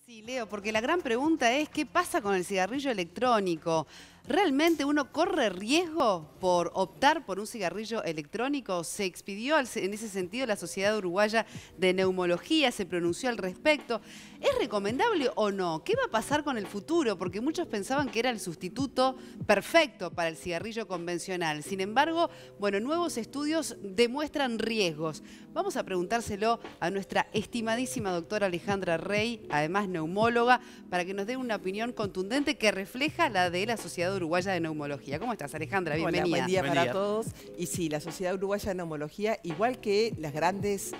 Sí, Leo, porque la gran pregunta es, ¿qué pasa con el cigarrillo electrónico? ¿Realmente uno corre riesgo por optar por un cigarrillo electrónico? Se expidió en ese sentido la Sociedad Uruguaya de Neumología, se pronunció al respecto. ¿Es recomendable o no? ¿Qué va a pasar con el futuro? Porque muchos pensaban que era el sustituto perfecto para el cigarrillo convencional. Sin embargo, bueno, nuevos estudios demuestran riesgos. Vamos a preguntárselo a nuestra estimadísima doctora Alejandra Rey, además neumóloga, para que nos dé una opinión contundente que refleja la de la Sociedad Uruguaya de Neumología. ¿Cómo estás, Alejandra? Bienvenida. Hola, buen día Buen para día. todos. Y sí, la Sociedad Uruguaya de Neumología, igual que las grandes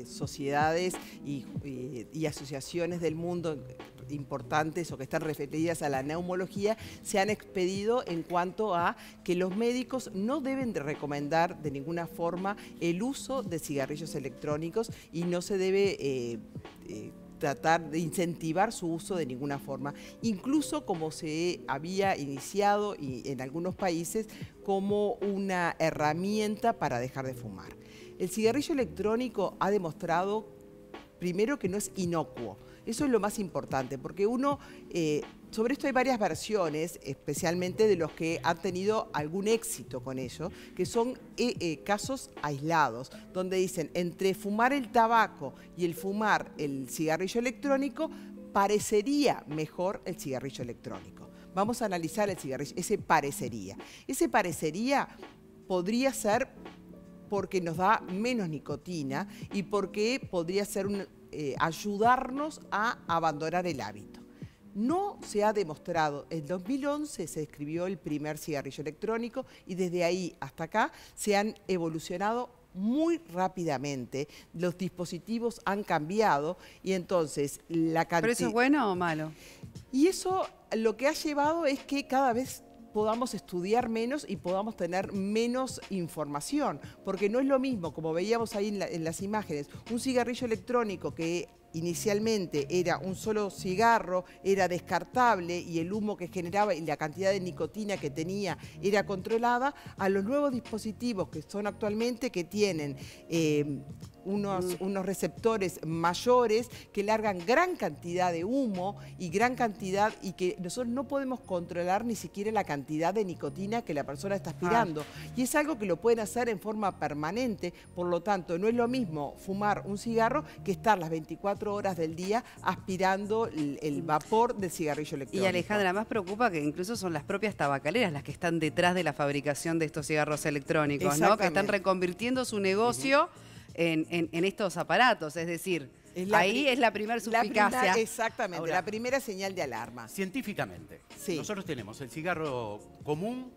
sociedades y asociaciones del mundo importantes o que están referidas a la neumología, se han expedido en cuanto a que los médicos no deben de recomendar de ninguna forma el uso de cigarrillos electrónicos y no se debe tratar de incentivar su uso de ninguna forma, incluso como se había iniciado y en algunos países como una herramienta para dejar de fumar. El cigarrillo electrónico ha demostrado primero que no es inocuo. Eso es lo más importante, porque sobre esto hay varias versiones, especialmente de los que han tenido algún éxito con ello, que son casos aislados, donde dicen, entre fumar el tabaco y el fumar el cigarrillo electrónico, parecería mejor el cigarrillo electrónico. Vamos a analizar el cigarrillo, ese parecería. Ese parecería podría ser porque nos da menos nicotina y porque podría ser ayudarnos a abandonar el hábito. No se ha demostrado, en 2011 se escribió el primer cigarrillo electrónico y desde ahí hasta acá se han evolucionado muy rápidamente, los dispositivos han cambiado y entonces la cantidad... ¿Pero eso es bueno o malo? Y eso lo que ha llevado es que cada vez podamos estudiar menos y podamos tener menos información, porque no es lo mismo, como veíamos ahí en las imágenes, un cigarrillo electrónico que inicialmente era un solo cigarro, era descartable y el humo que generaba y la cantidad de nicotina que tenía era controlada, a los nuevos dispositivos que son actualmente que tienen unos receptores mayores que largan gran cantidad de humo y gran cantidad y que nosotros no podemos controlar ni siquiera la cantidad de nicotina que la persona está aspirando. Y es algo que lo pueden hacer en forma permanente, por lo tanto no es lo mismo fumar un cigarro que estar las 24 horas del día aspirando el vapor del cigarrillo electrónico. Y Alejandra, más preocupa que incluso son las propias tabacaleras las que están detrás de la fabricación de estos cigarros electrónicos, ¿no? Que están reconvirtiendo su negocio en estos aparatos, es decir, ahí es la primera suspicacia. Exactamente, Ahora, la primera señal de alarma. Científicamente, sí, nosotros tenemos el cigarro común,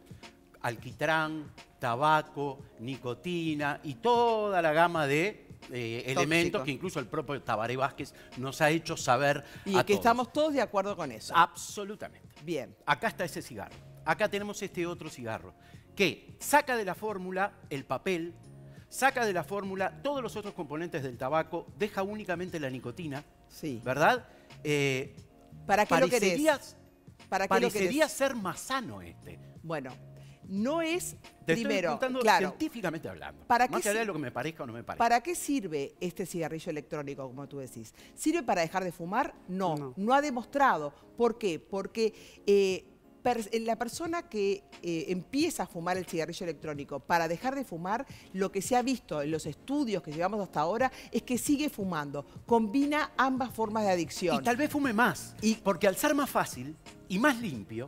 alquitrán, tabaco, nicotina y toda la gama de elementos que incluso el propio Tabaré Vázquez nos ha hecho saber y a que todos. estamos todos de acuerdo con eso. Absolutamente. Bien. Acá está ese cigarro. Acá tenemos este otro cigarro que saca de la fórmula el papel, saca de la fórmula todos los otros componentes del tabaco, deja únicamente la nicotina, Sí. ¿verdad? ¿Para qué lo querés? Parecería ser más sano este. Bueno, no es, Te primero, estoy preguntando claro, científicamente hablando. ¿para Más qué allá de lo que me parezca o no me parezca. ¿para qué sirve este cigarrillo electrónico, como tú decís? ¿Sirve para dejar de fumar? No, no ha demostrado. ¿Por qué? Porque la persona que empieza a fumar el cigarrillo electrónico para dejar de fumar, lo que se ha visto en los estudios que llevamos hasta ahora es que sigue fumando, combina ambas formas de adicción. Y tal vez fume más, porque al ser más fácil y más limpio,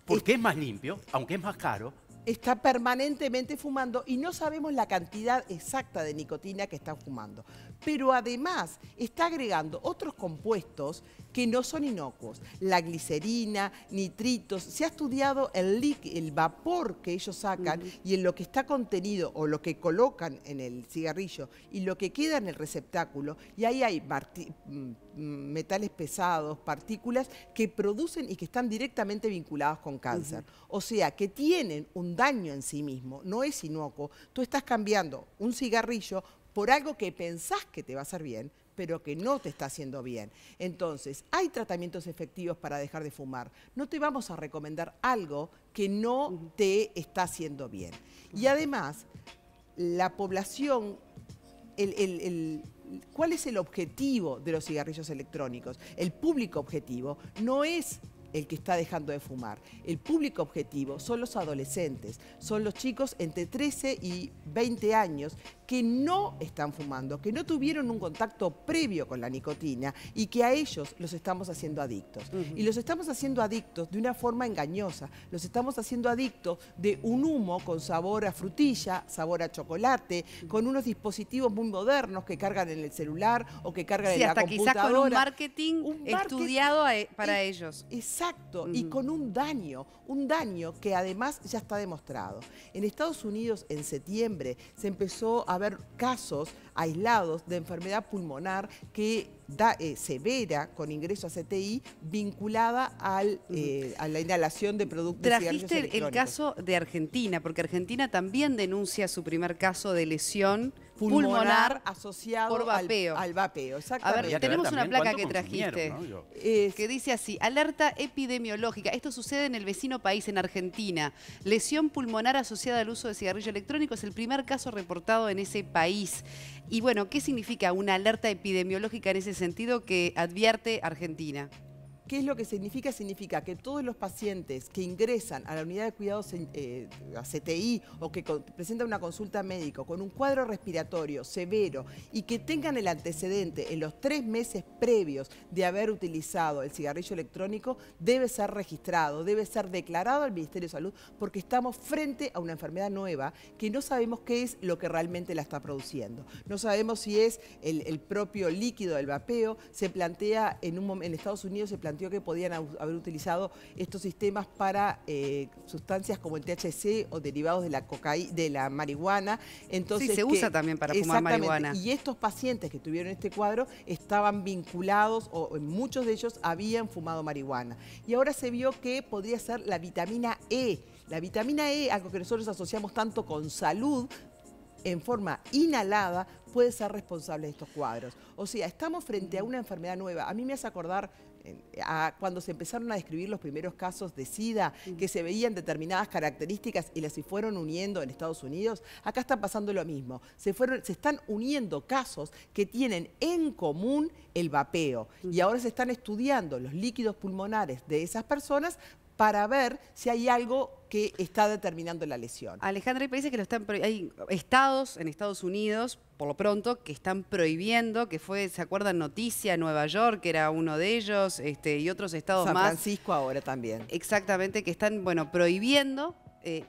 porque es más limpio, aunque es más caro, está permanentemente fumando y no sabemos la cantidad exacta de nicotina que está fumando. Pero además está agregando otros compuestos que no son inocuos. La glicerina, nitritos. Se ha estudiado el vapor que ellos sacan y en lo que está contenido o lo que colocan en el cigarrillo y lo que queda en el receptáculo. Y ahí hay metales pesados, partículas que producen y que están directamente vinculados con cáncer. O sea, que tienen un daño en sí mismo, no es inocuo. Tú estás cambiando un cigarrillo por algo que pensás que te va a hacer bien, pero que no te está haciendo bien. Entonces, hay tratamientos efectivos para dejar de fumar. No te vamos a recomendar algo que no te está haciendo bien. Y además, la población, ¿cuál es el objetivo de los cigarrillos electrónicos? El público objetivo no es el que está dejando de fumar. El público objetivo son los adolescentes, son los chicos entre 13 y 20 años que no están fumando, que no tuvieron un contacto previo con la nicotina y que a ellos los estamos haciendo adictos. Y los estamos haciendo adictos de una forma engañosa, los estamos haciendo adictos de un humo con sabor a frutilla, sabor a chocolate, con unos dispositivos muy modernos que cargan en el celular o que cargan en la computadora. Quizás con un marketing estudiado para ellos. Exacto, y con un daño que además ya está demostrado. En Estados Unidos, en septiembre, se empezó a ver casos aislados de enfermedad pulmonar que severa, con ingreso a CTI, vinculada a la inhalación de productos de cigarrillos electrónicos. Trajiste el caso de Argentina, porque Argentina también denuncia su primer caso de lesión pulmonar asociado por vapeo. al vapeo. Exactamente. A ver, tenemos una placa que trajiste, ¿no? que dice así: alerta epidemiológica. Esto sucede en el vecino país, en Argentina. Lesión pulmonar asociada al uso de cigarrillo electrónico es el primer caso reportado en ese país. Y bueno, ¿qué significa una alerta epidemiológica en ese sentido que advierte Argentina? ¿Qué es lo que significa? Significa que todos los pacientes que ingresan a la unidad de cuidados a CTI o que presentan una consulta médica con un cuadro respiratorio severo y que tengan el antecedente en los 3 meses previos de haber utilizado el cigarrillo electrónico, debe ser registrado, debe ser declarado al Ministerio de Salud, porque estamos frente a una enfermedad nueva que no sabemos qué es lo que realmente la está produciendo. No sabemos si es el propio líquido del vapeo. Se plantea en Estados Unidos se plantea que podían haber utilizado estos sistemas para sustancias como el THC o derivados de la cocaína, de la marihuana. Entonces, sí, se usa también para fumar marihuana. Y estos pacientes que tuvieron este cuadro estaban vinculados, o muchos de ellos habían fumado marihuana. Y ahora se vio que podría ser la vitamina E. La vitamina E, algo que nosotros asociamos tanto con salud, en forma inhalada, puede ser responsable de estos cuadros. O sea, estamos frente a una enfermedad nueva. A mí me hace acordar cuando se empezaron a describir los primeros casos de SIDA, que se veían determinadas características y las se fueron uniendo en Estados Unidos. Acá está pasando lo mismo. Se están uniendo casos que tienen en común el vapeo. Y ahora se están estudiando los líquidos pulmonares de esas personas para ver si hay algo que está determinando la lesión. Alejandra, hay países que hay estados en Estados Unidos, por lo pronto, que están prohibiendo, que fue, ¿se acuerdan? Noticia, Nueva York, que era uno de ellos, y otros estados más. San Francisco ahora también. Exactamente, que están, bueno, prohibiendo.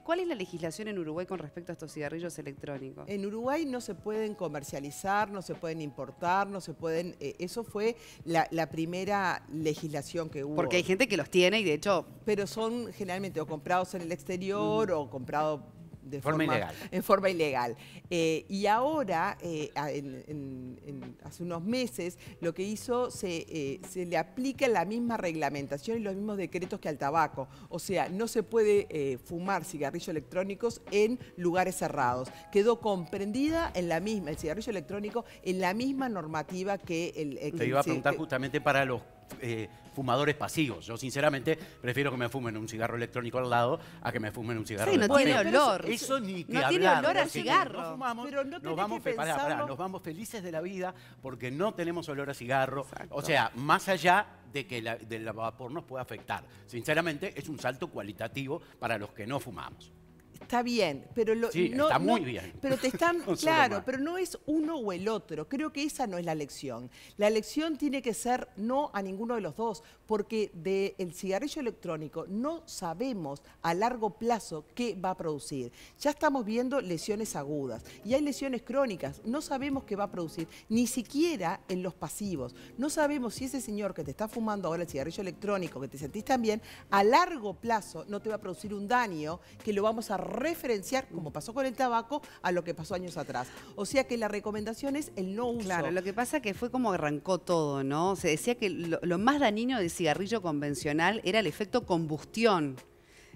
¿Cuál es la legislación en Uruguay con respecto a estos cigarrillos electrónicos? En Uruguay no se pueden comercializar, no se pueden importar, no se pueden... eso fue la primera legislación que hubo. Porque hay gente que los tiene y de hecho... Pero son generalmente o comprados en el exterior o comprados de forma ilegal. En forma ilegal. Y ahora, hace unos meses, lo que hizo, se le aplica la misma reglamentación y los mismos decretos que al tabaco. O sea, no se puede fumar cigarrillos electrónicos en lugares cerrados. Quedó comprendida en la misma, el cigarrillo electrónico, en la misma normativa que el... Te iba a preguntar justamente para los fumadores pasivos. Yo sinceramente prefiero que me fumen un cigarro electrónico al lado a que me fumen un cigarro electrónico. Sí, no tiene olor. Eso ni que no hablar. tiene olor a cigarro. No fumamos, pero no nos vamos, nos vamos felices de la vida porque no tenemos olor a cigarro. Exacto. O sea, más allá de que del vapor nos pueda afectar. Sinceramente, es un salto cualitativo para los que no fumamos. Está bien, pero está muy bien. Pero te están, claro, pero no es uno o el otro. Creo que esa no es la lección. La lección tiene que ser no a ninguno de los dos, porque del cigarrillo electrónico no sabemos a largo plazo qué va a producir. Ya estamos viendo lesiones agudas y hay lesiones crónicas. No sabemos qué va a producir, ni siquiera en los pasivos. No sabemos si ese señor que te está fumando ahora el cigarrillo electrónico, que te sentís tan bien, a largo plazo no te va a producir un daño que lo vamos a referenciar, como pasó con el tabaco, a lo que pasó años atrás. O sea que la recomendación es el no uso. Claro, lo que pasa que fue como arrancó todo, ¿no? Se decía que lo más dañino del cigarrillo convencional era el efecto combustión.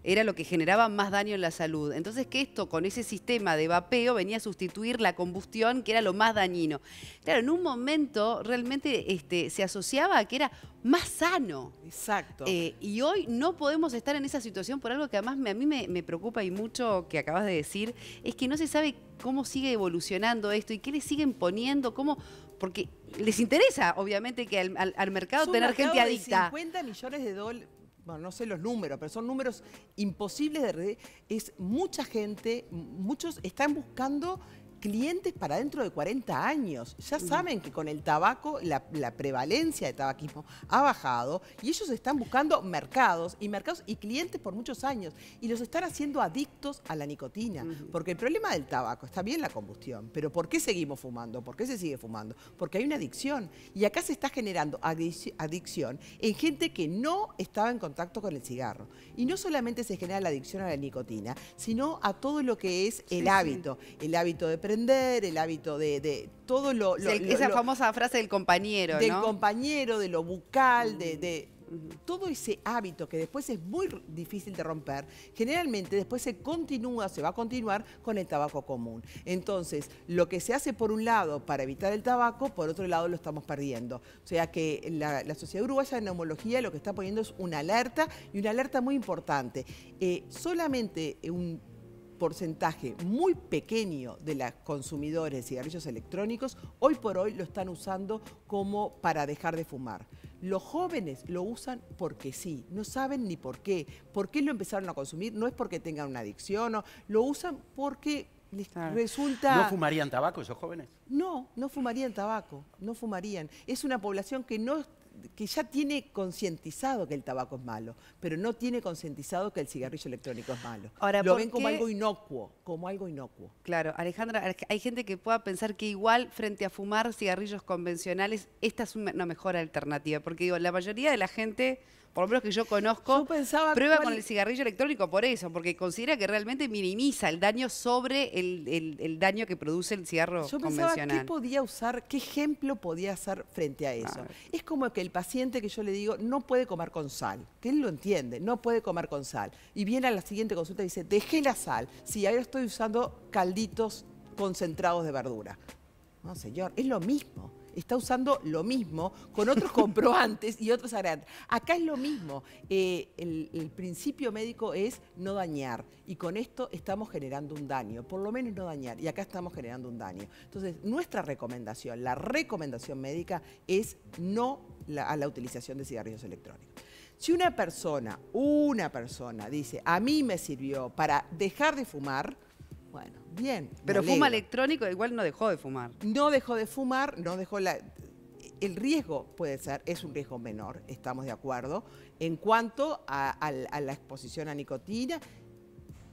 Era lo que generaba más daño en la salud. Entonces, que esto con ese sistema de vapeo venía a sustituir la combustión, que era lo más dañino. Claro, en un momento realmente se asociaba a que era más sano. Exacto. Y hoy no podemos estar en esa situación por algo que además a mí me preocupa y mucho que acabas de decir, es que no se sabe cómo sigue evolucionando esto y qué le siguen poniendo, cómo porque les interesa, obviamente, que al mercado tener gente adicta. 50 millones de dólares. Bueno, no sé los números, pero son números imposibles de... Es mucha gente, muchos están buscando clientes para dentro de 40 años. Ya saben que con el tabaco la prevalencia de tabaquismo ha bajado y ellos están buscando mercados y clientes por muchos años y los están haciendo adictos a la nicotina. Porque el problema del tabaco, está bien la combustión, pero ¿por qué seguimos fumando? ¿Por qué se sigue fumando? Porque hay una adicción y acá se está generando adicción en gente que no estaba en contacto con el cigarro. Y no solamente se genera la adicción a la nicotina, sino a todo lo que es el hábito. El hábito de prender, el hábito de todo esa famosa frase del compañero, del ¿no? compañero, de lo bucal, todo ese hábito que después es muy difícil de romper, generalmente después se va a continuar con el tabaco común. Entonces, lo que se hace por un lado para evitar el tabaco, por otro lado lo estamos perdiendo. O sea que la Sociedad Uruguaya de Neumología lo que está poniendo es una alerta, y una alerta muy importante. Solamente un porcentaje muy pequeño de los consumidores de cigarrillos electrónicos hoy por hoy lo están usando como para dejar de fumar. Los jóvenes lo usan porque sí, no saben ni por qué. ¿Por qué lo empezaron a consumir? No es porque tengan una adicción, no, lo usan porque les resulta... ¿No fumarían tabaco esos jóvenes? No, no fumarían tabaco, no fumarían. Es una población que ya tiene concientizado que el tabaco es malo, pero no tiene concientizado que el cigarrillo electrónico es malo. Ahora, lo ven como algo inocuo, Claro, Alejandra, hay gente que pueda pensar que igual frente a fumar cigarrillos convencionales, esta es una mejor alternativa, porque digo, la mayoría de la gente, por lo menos que yo conozco, prueba con el cigarrillo electrónico por eso, porque considera que realmente minimiza el daño sobre el daño que produce el cigarro convencional. ¿Qué ejemplo podía hacer frente a eso? Es como que el paciente que yo le digo no puede comer con sal, que él lo entiende, no puede comer con sal. Y viene a la siguiente consulta y dice, dejé la sal, sí, ahora estoy usando calditos concentrados de verdura. No, señor, es lo mismo. Está usando lo mismo con otros comprobantes y otros agregantes. Acá es lo mismo. El principio médico es no dañar y con esto estamos generando un daño, por lo menos no dañar, y acá estamos generando un daño. Entonces, nuestra recomendación, la recomendación médica es no a la utilización de cigarrillos electrónicos. Si una persona dice, a mí me sirvió para dejar de fumar, bueno, bien. Pero fuma electrónico, igual no dejó de fumar. No dejó de fumar, el riesgo es un riesgo menor, estamos de acuerdo. En cuanto a la exposición a nicotina,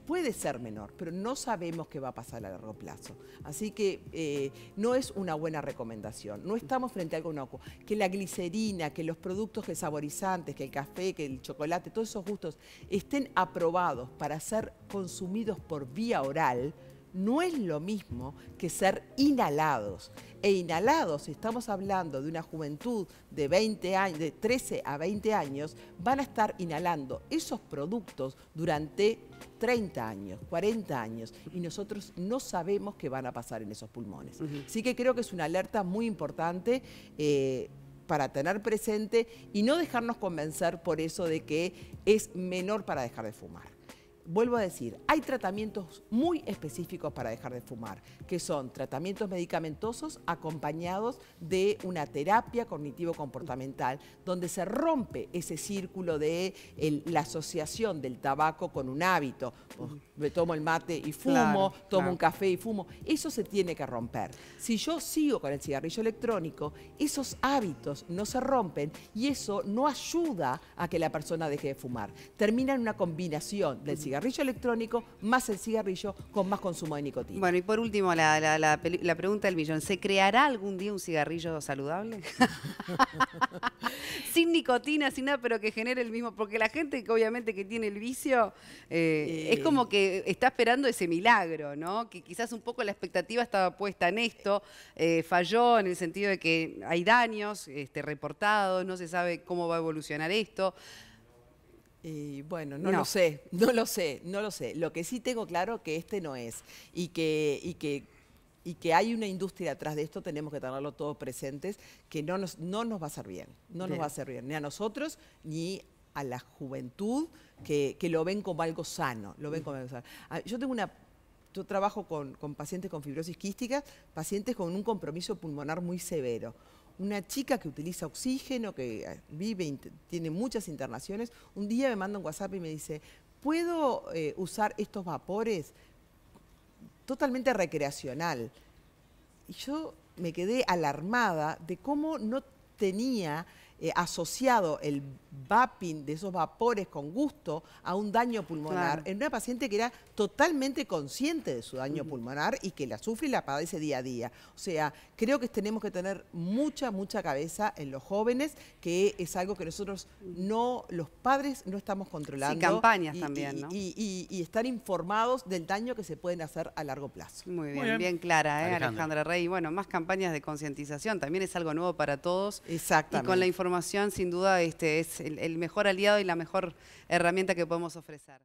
puede ser menor, pero no sabemos qué va a pasar a largo plazo. Así que no es una buena recomendación. No estamos frente a algo inocuo. Que la glicerina, que los productos saborizantes, que el café, que el chocolate, todos esos gustos estén aprobados para ser consumidos por vía oral, no es lo mismo que ser inhalados. E inhalados, si estamos hablando de una juventud de 20 años, de 13 a 20 años, van a estar inhalando esos productos durante 30 años, 40 años, y nosotros no sabemos qué van a pasar en esos pulmones. Así que creo que es una alerta muy importante para tener presente y no dejarnos convencer por eso de que es menor para dejar de fumar. Vuelvo a decir, hay tratamientos muy específicos para dejar de fumar, que son tratamientos medicamentosos acompañados de una terapia cognitivo-comportamental, donde se rompe ese círculo de la asociación del tabaco con un hábito. Me tomo el mate y fumo, tomo un café y fumo. Eso se tiene que romper. Si yo sigo con el cigarrillo electrónico, esos hábitos no se rompen y eso no ayuda a que la persona deje de fumar. Termina en una combinación del cigarrillo electrónico más el cigarrillo con más consumo de nicotina. Bueno, y por último, la pregunta del millón. ¿Se creará algún día un cigarrillo saludable? Sin nicotina, sin nada, pero que genere el mismo. Porque la gente que obviamente que tiene el vicio, es como que está esperando ese milagro, ¿no? Que quizás un poco la expectativa estaba puesta en esto, falló en el sentido de que hay daños reportados, no se sabe cómo va a evolucionar esto. Bueno, no lo sé. Lo que sí tengo claro que no es y que hay una industria atrás de esto, tenemos que tenerlo todos presentes, que no nos va a hacer bien, nos va a hacer bien, ni a nosotros ni a la juventud que lo ven como algo sano, Yo tengo una yo trabajo con pacientes con fibrosis quística, pacientes con un compromiso pulmonar muy severo. Una chica que utiliza oxígeno, que vive, tiene muchas internaciones, un día me manda un WhatsApp y me dice, ¿puedo usar estos vapores totalmente recreacional? Y yo me quedé alarmada de cómo no tenía asociado el vaping de esos vapores con gusto a un daño pulmonar en una paciente que era totalmente consciente de su daño pulmonar y que la sufre y la padece día a día. O sea, creo que tenemos que tener mucha cabeza en los jóvenes, que es algo que nosotros los padres no estamos controlando. Sí, campañas también, ¿no? Y estar informados del daño que se pueden hacer a largo plazo. Muy bien, bien clara, Alejandra Rey. Bueno, más campañas de concientización, también es algo nuevo para todos. Exactamente. Y con la información, sin duda, es el mejor aliado y la mejor herramienta que podemos ofrecer.